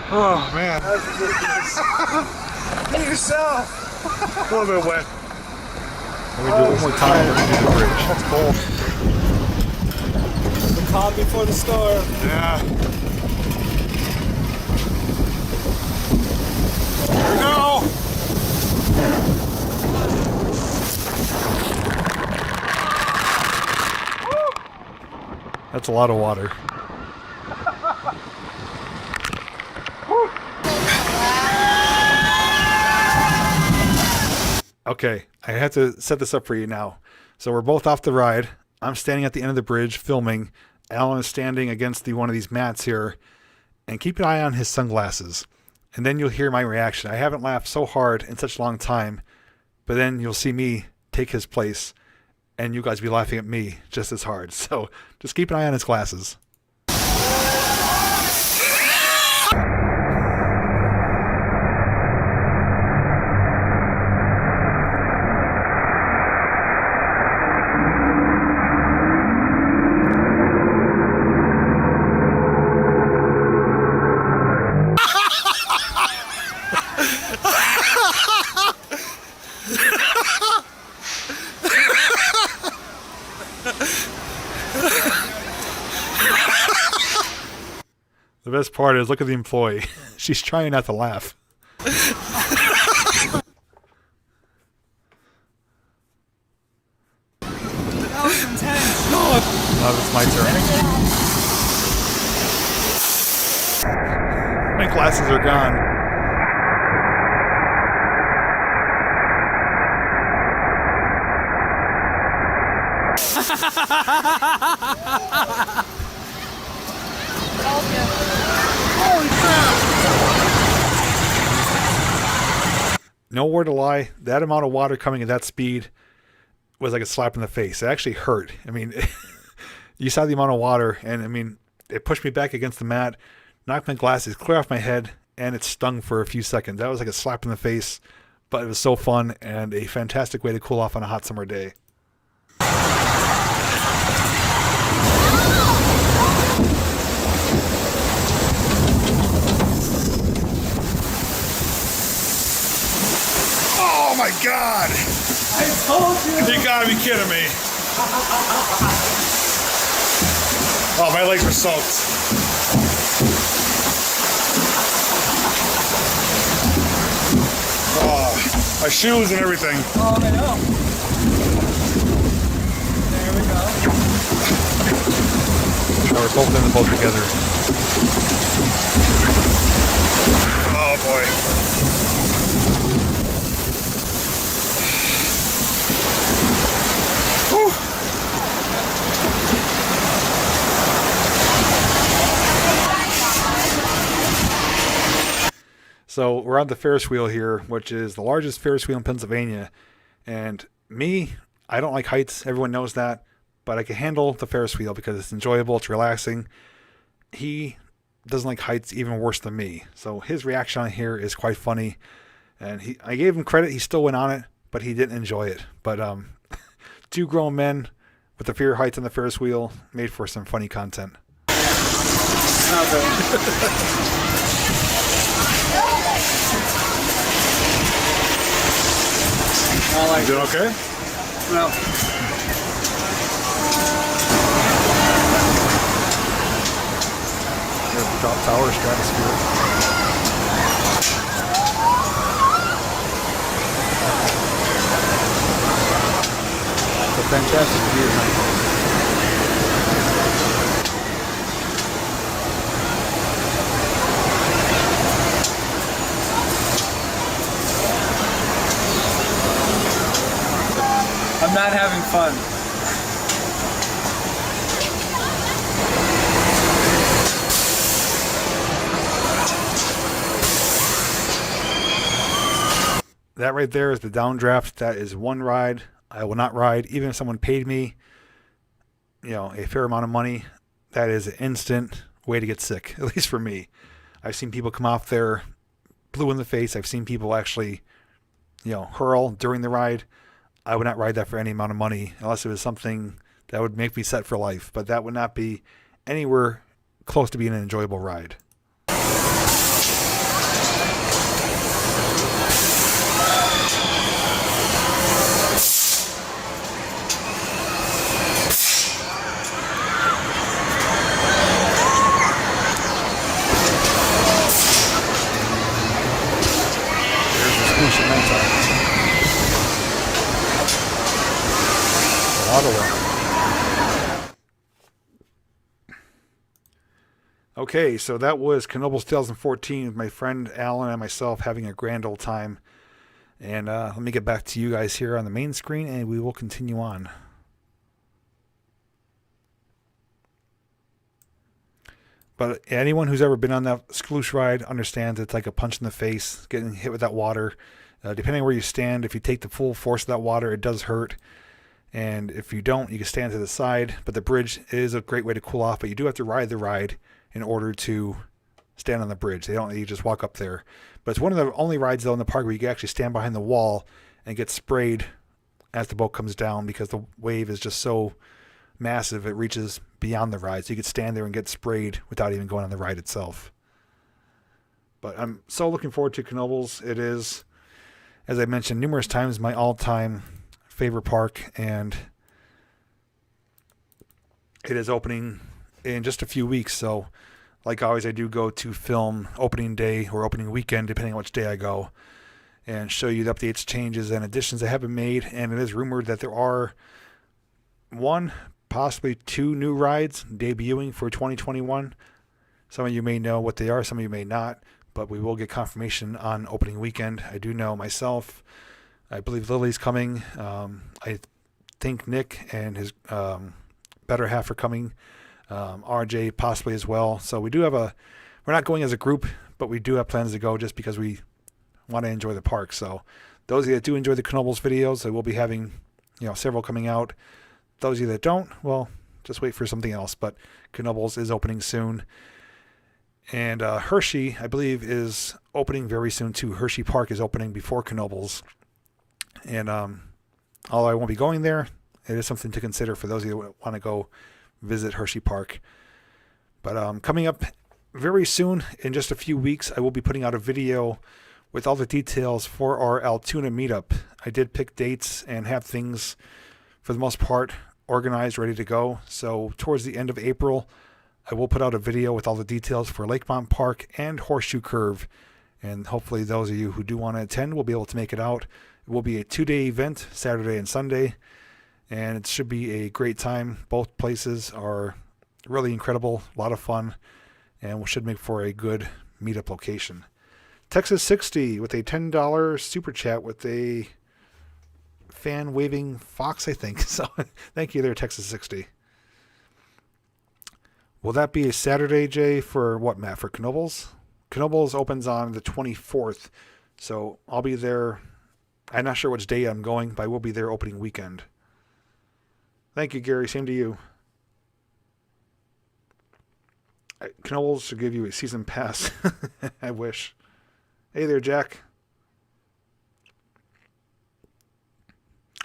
Oh man. Be yourself. A little bit wet. Let me do it one more time. We're going to do the bridge. That's cold. The calm before the storm. Yeah. Here we go. That's a lot of water. Okay, I have to set this up for you now. So we're both off the ride. I'm standing at the end of the bridge filming. Alan is standing against one of these mats here. And keep an eye on his sunglasses. And then you'll hear my reaction. I haven't laughed so hard in such a long time. But then you'll see me take his place. And you guys be laughing at me just as hard. So just keep an eye on his glasses. The best part is, look at the employee. She's trying not to laugh. That was intense. Now it's my turn. My glasses are gone. No word to lie, that amount of water coming at that speed was like a slap in the face. It actually hurt. I mean, you saw the amount of water, and I mean, it pushed me back against the mat, knocked my glasses clear off my head, and it stung for a few seconds. That was like a slap in the face, but it was so fun and a fantastic way to cool off on a hot summer day. Oh my god! I told you. You gotta be kidding me. Oh, my legs were soaked. Oh, my shoes and everything. Oh, I know. There we go. Now we're both in the boat together. Oh boy. Whew. So we're on the Ferris wheel here, which is the largest Ferris wheel in Pennsylvania. And me, I don't like heights. Everyone knows that. But I can handle the Ferris wheel because it's enjoyable. It's relaxing. He doesn't like heights even worse than me. So his reaction on here is quite funny. And I gave him credit. He still went on it, but he didn't enjoy it. But two grown men with the fear of heights on the Ferris wheel made for some funny content. You doing okay? Well, Drop tower, stratosphere. It's a fantastic view. not having fun. That right there is the downdraft. That is one ride I will not ride, even if someone paid me, a fair amount of money. That is an instant way to get sick, at least for me. I've seen people come off there blue in the face. I've seen people actually, hurl during the ride. I would not ride that for any amount of money unless it was something that would make me set for life. But that would not be anywhere close to being an enjoyable ride. Okay, so that was Knoebels 2014 with my friend Alan and myself having a grand old time. And let me get back to you guys here on the main screen and we will continue on. But anyone who's ever been on that Skloosh ride understands it's like a punch in the face, getting hit with that water. Depending on where you stand, if you take the full force of that water, it does hurt. And if you don't, you can stand to the side. But the bridge is a great way to cool off, but you do have to ride the ride in order to stand on the bridge. You just walk up there. But it's one of the only rides, though, in the park where you can actually stand behind the wall and get sprayed as the boat comes down because the wave is just so massive, it reaches beyond the ride. So you could stand there and get sprayed without even going on the ride itself. But I'm so looking forward to Knoebels. It is, as I mentioned numerous times, my all-time favorite park, and it is opening in just a few weeks. So like always, I do go to film opening day or opening weekend, depending on which day I go, and show you the updates, changes, and additions that have been made. And it is rumored that there are one, possibly two new rides debuting for 2021. Some of you may know what they are, some of you may not, but we will get confirmation on opening weekend. I do know myself, I believe Lily's coming. I think Nick and his better half are coming. RJ possibly as well. So we do have we're not going as a group, but we do have plans to go just because we want to enjoy the park. So those of you that do enjoy the Knoebels videos, I will be having, several coming out. Those of you that don't, well, just wait for something else. But Knoebels is opening soon. And Hershey, I believe, is opening very soon too. Hershey Park is opening before Knoebels. And although I won't be going there, it is something to consider for those of you that want to go visit Hershey Park. But coming up very soon, in just a few weeks, I will be putting out a video with all the details for our Altoona meetup. I did pick dates and have things, for the most part, organized, ready to go. So towards the end of April, I will put out a video with all the details for Lakemont Park and Horseshoe Curve. And hopefully those of you who do want to attend will be able to make it out. It will be a 2-day event, Saturday and Sunday. And it should be a great time. Both places are really incredible, a lot of fun, and we should make for a good meetup location. Texas 60 with a $10 super chat with a fan waving fox, I think. So thank you there, Texas 60. Will that be a Saturday, Jay, for what, Matt? For Knoebels? Knoebels opens on the 24th, so I'll be there. I'm not sure which day I'm going, but I will be there opening weekend. Thank you, Gary. Same to you. Knoebels should give you a season pass. I wish. Hey there, Jack.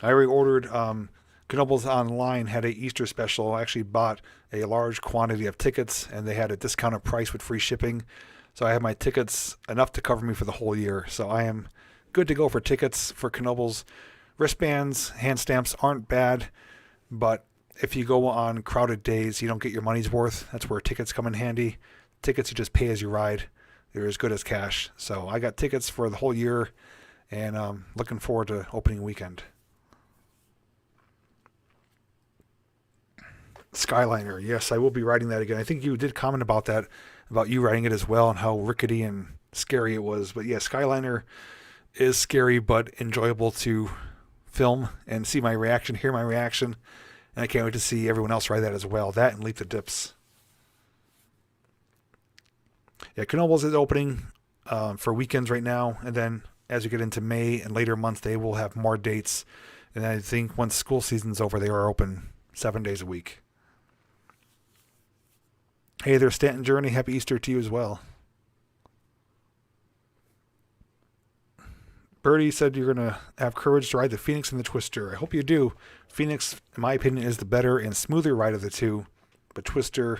I already ordered. Knoebels online had a Easter special. I actually bought a large quantity of tickets, and they had a discounted price with free shipping. So I have my tickets enough to cover me for the whole year. So I am good to go for tickets for Knoebels. Wristbands, hand stamps aren't bad. But if you go on crowded days, you don't get your money's worth. That's where tickets come in handy. Tickets you just pay as you ride. They're as good as cash. So I got tickets for the whole year, and looking forward to opening weekend. Skyliner, yes, I will be riding that again. I think you did comment about that, about you riding it as well, and how rickety and scary it was. But yeah, Skyliner is scary but enjoyable to film and see my reaction, hear my reaction. And I can't wait to see everyone else ride that as well. That and Leap the Dips. Yeah, Knoebels is opening for weekends right now. And then as we get into May and later months, they will have more dates. And I think once school season's over, they are open 7 days a week. Hey there, Stanton Journey. Happy Easter to you as well. Birdie said you're going to have courage to ride the Phoenix and the Twister. I hope you do. Phoenix, in my opinion, is the better and smoother ride of the two, but Twister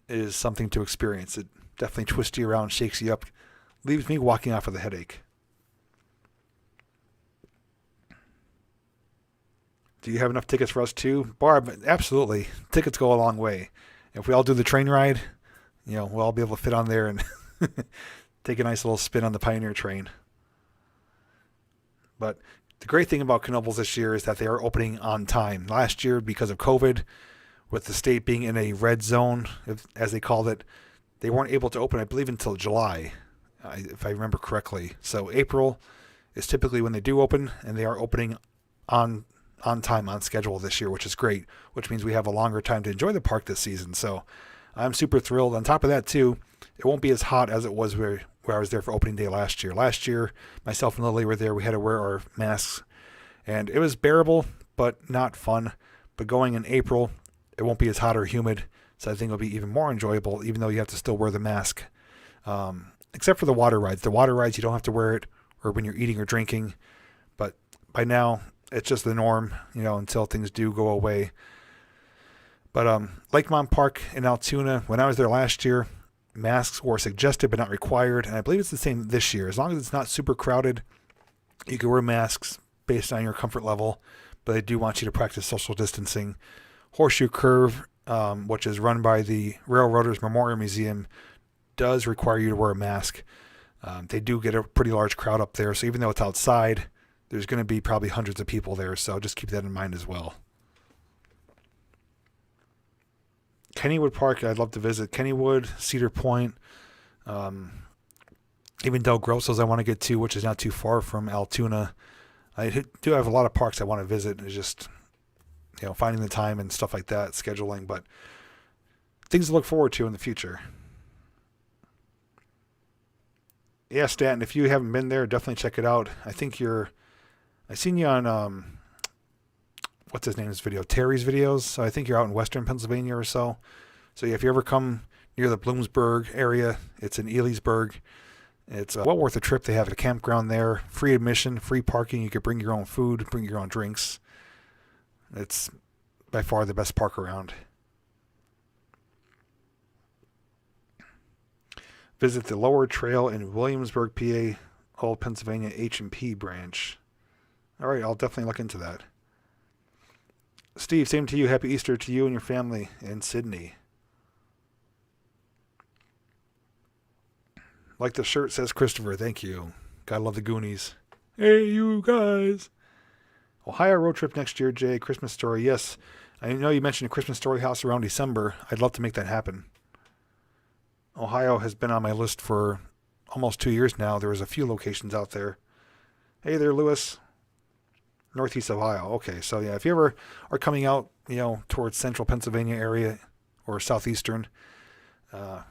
is something to experience. It definitely twists you around, shakes you up, leaves me walking off with a headache. Do you have enough tickets for us too? Barb, absolutely. Tickets go a long way. If we all do the train ride, we'll all be able to fit on there and take a nice little spin on the Pioneer train. But the great thing about Knoebels this year is that they are opening on time. Last year, because of COVID, with the state being in a red zone, as they called it, they weren't able to open, I believe, until July, if I remember correctly. So April is typically when they do open, and they are opening on time, on schedule this year, which is great, which means we have a longer time to enjoy the park this season. So I'm super thrilled. On top of that, too, it won't be as hot as it was where I was there for opening day last year. Last year, myself and Lily were there. We had to wear our masks, and it was bearable, but not fun. But going in April, it won't be as hot or humid, so I think it'll be even more enjoyable, even though you have to still wear the mask. Except for the water rides. The water rides, you don't have to wear it, or when you're eating or drinking. But by now, it's just the norm, until things do go away. But Lakemont Park in Altoona, when I was there last year, masks were suggested but not required, and I believe it's the same this year. As long as it's not super crowded, you can wear masks based on your comfort level, but they do want you to practice social distancing. Horseshoe Curve, which is run by the Railroaders Memorial Museum, does require you to wear a mask. They do get a pretty large crowd up there, so even though it's outside, there's going to be probably hundreds of people there, so just keep that in mind as well. Kennywood Park, I'd love to visit. Kennywood, Cedar Point, even Del Grosso's I want to get to, which is not too far from Altoona. I do have a lot of parks I want to visit. It's just, finding the time and stuff like that, scheduling, but things to look forward to in the future. Yeah, Stanton, if you haven't been there, definitely check it out. I seen you on, what's his name's video? Terry's videos. So I think you're out in Western Pennsylvania or so. So yeah, if you ever come near the Bloomsburg area, it's in Elysburg. It's well worth a trip. They have a campground there, free admission, free parking. You could bring your own food, bring your own drinks. It's by far the best park around. Visit the Lower Trail in Williamsburg, PA, Old Pennsylvania H&P branch. All right, I'll definitely look into that. Steve, same to you. Happy Easter to you and your family in Sydney. Like the shirt, says Christopher. Thank you. Gotta love the Goonies. Hey, you guys. Ohio road trip next year, Jay. Christmas Story. Yes, I know you mentioned a Christmas Story house around December. I'd love to make that happen. Ohio has been on my list for almost 2 years now. There was a few locations out there. Hey there, Lewis. Northeast Ohio. Okay, so yeah, if you ever are coming out, towards central Pennsylvania area or southeastern,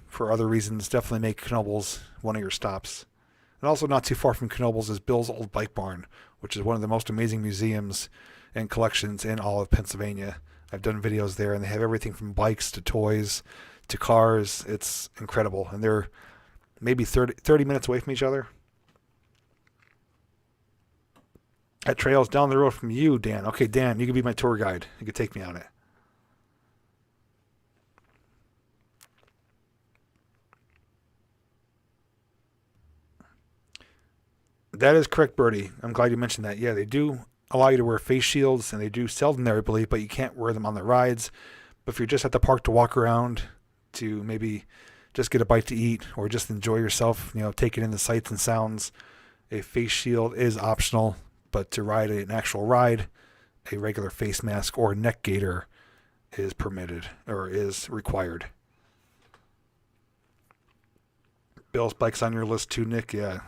for other reasons, definitely make Knoebels one of your stops. And also not too far from Knoebels is Bill's Old Bike Barn, which is one of the most amazing museums and collections in all of Pennsylvania. I've done videos there, and they have everything from bikes to toys to cars. It's incredible, and they're maybe 30 minutes away from each other. That trail's down the road from you, Dan. Okay, Dan, you can be my tour guide. You can take me on it. That is correct, Birdie. I'm glad you mentioned that. Yeah, they do allow you to wear face shields, and they do sell them there, I believe, but you can't wear them on the rides. But if you're just at the park to walk around, to maybe just get a bite to eat, or just enjoy yourself, taking in the sights and sounds, a face shield is optional. But to ride an actual ride, a regular face mask or neck gaiter is permitted or is required. Bill's Bike's on your list too, Nick. Yeah.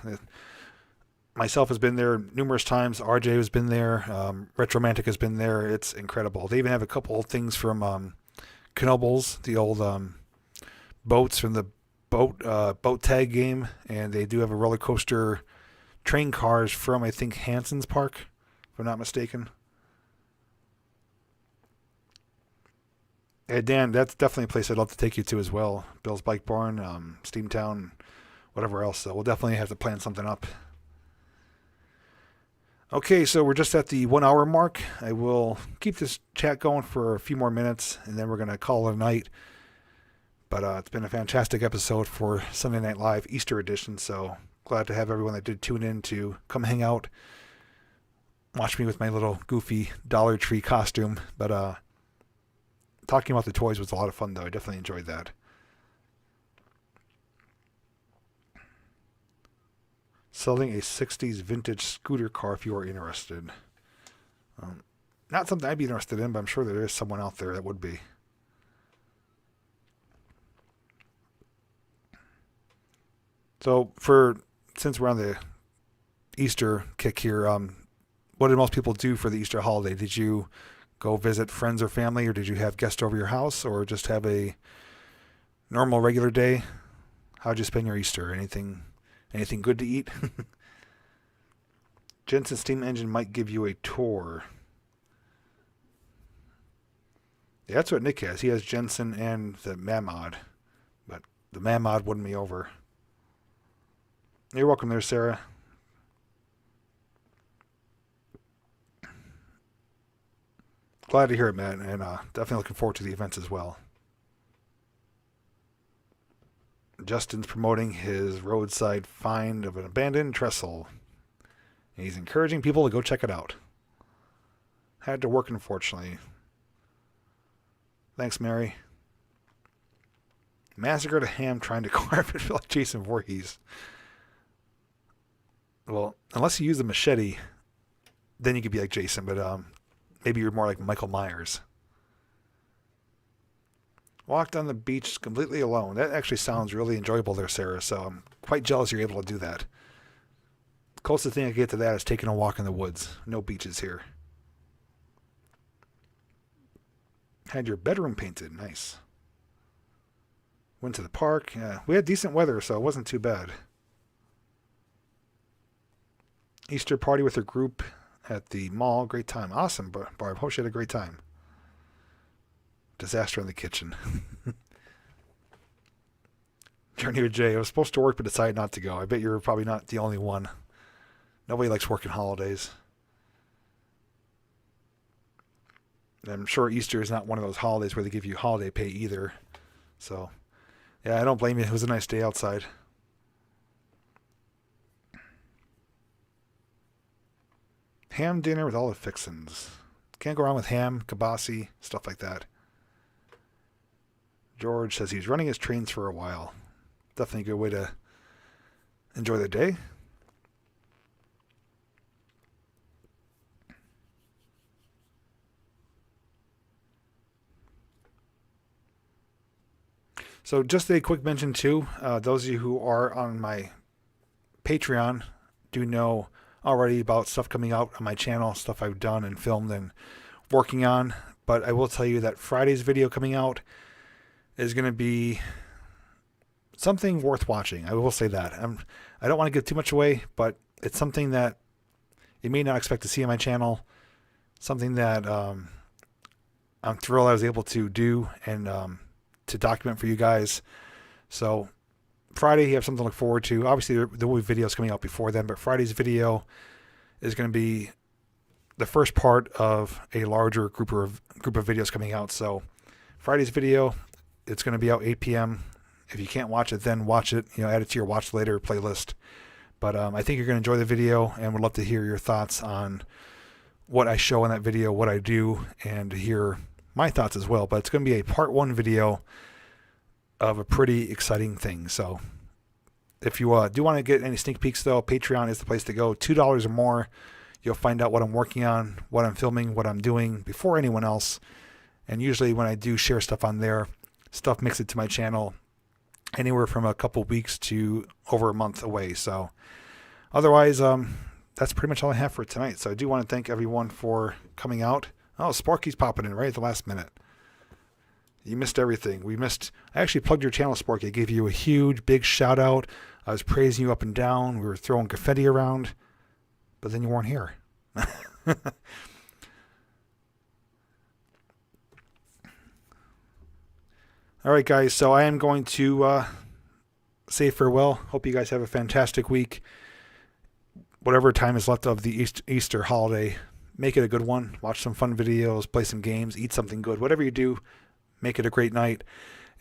myself has been there numerous times. RJ has been there. Retromantic has been there. It's incredible. They even have a couple of things from Knoebels, the old boats from the boat tag game, and they do have a roller coaster train cars from, I think, Hanson's Park, if I'm not mistaken. Hey Dan, that's definitely a place I'd love to take you to as well. Bill's Bike Barn, Steamtown, whatever else. So we'll definitely have to plan something up. Okay, so we're just at the 1 hour mark. I will keep this chat going for a few more minutes, and then we're going to call it a night. But it's been a fantastic episode for Sunday Night Live Easter edition, so glad to have everyone that did tune in to come hang out, watch me with my little goofy Dollar Tree costume. But talking about the toys was a lot of fun, though. I definitely enjoyed that. Selling a 60s vintage scooter car if you are interested. Not something I'd be interested in, but I'm sure there is someone out there that would be. So since we're on the Easter kick here, what did most people do for the Easter holiday? Did you go visit friends or family, or did you have guests over your house, or just have a normal regular day? How'd you spend your Easter? Anything good to eat? Jensen Steam Engine might give you a tour. Yeah, that's what Nick has. He has Jensen and the Mamod, but the Mamod won me over. You're welcome there, Sarah. Glad to hear it, Matt, and definitely looking forward to the events as well. Justin's promoting his roadside find of an abandoned trestle. And he's encouraging people to go check it out. Had to work, unfortunately. Thanks, Mary. Massacred a ham trying to carve it like Jason Voorhees. Well, unless you use a machete, then you could be like Jason, but maybe you're more like Michael Myers. Walked on the beach completely alone. That actually sounds really enjoyable there, Sarah, so I'm quite jealous you're able to do that. The closest thing I get to that is taking a walk in the woods. No beaches here. Had your bedroom painted. Nice. Went to the park. Yeah, we had decent weather, so it wasn't too bad. Easter party with her group at the mall. Great time. Awesome, Barb. Hope she had a great time. Disaster in the kitchen. Journey with Jay. I was supposed to work but decided not to go. I bet you're probably not the only one. Nobody likes working holidays. I'm sure Easter is not one of those holidays where they give you holiday pay either. So, yeah, I don't blame you. It was a nice day outside. Ham dinner with all the fixins. Can't go wrong with ham, kibasi, stuff like that. George says he's running his trains for a while. Definitely a good way to enjoy the day. So just a quick mention too, those of you who are on my Patreon do know already about stuff coming out on my channel, stuff I've done and filmed and working on. But I will tell you that Friday's video coming out is going to be something worth watching. I will say that. I don't want to give too much away, but it's something that you may not expect to see on my channel. Something that I'm thrilled I was able to do and to document for you guys. So Friday, you have something to look forward to. Obviously, there will be videos coming out before then, but Friday's video is going to be the first part of a larger group of videos coming out. So Friday's video, it's going to be out 8 p.m. If you can't watch it, then watch it. Add it to your watch later playlist. But I think you're going to enjoy the video, and would love to hear your thoughts on what I show in that video, what I do, and to hear my thoughts as well. But it's going to be a part 1 video of a pretty exciting thing. So if you do want to get any sneak peeks, though, Patreon is the place to go. $2 or more. You'll find out what I'm working on, what I'm filming, what I'm doing before anyone else. And usually when I do share stuff on there, stuff makes it to my channel anywhere from a couple weeks to over a month away. So Otherwise, that's pretty much all I have for tonight. So I do want to thank everyone for coming out. Oh, Sparky's popping in right at the last minute. You missed everything. I actually plugged your channel, Sparky. I gave you a huge, big shout out. I was praising you up and down. We were throwing confetti around. But then you weren't here. All right, guys. So I am going to say farewell. Hope you guys have a fantastic week. Whatever time is left of the Easter holiday, make it a good one. Watch some fun videos, play some games, eat something good. Whatever you do, make it a great night.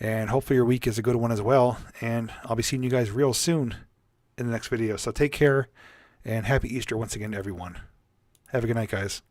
And hopefully your week is a good one as well. And I'll be seeing you guys real soon in the next video. So take care and happy Easter once again to everyone. Have a good night, guys.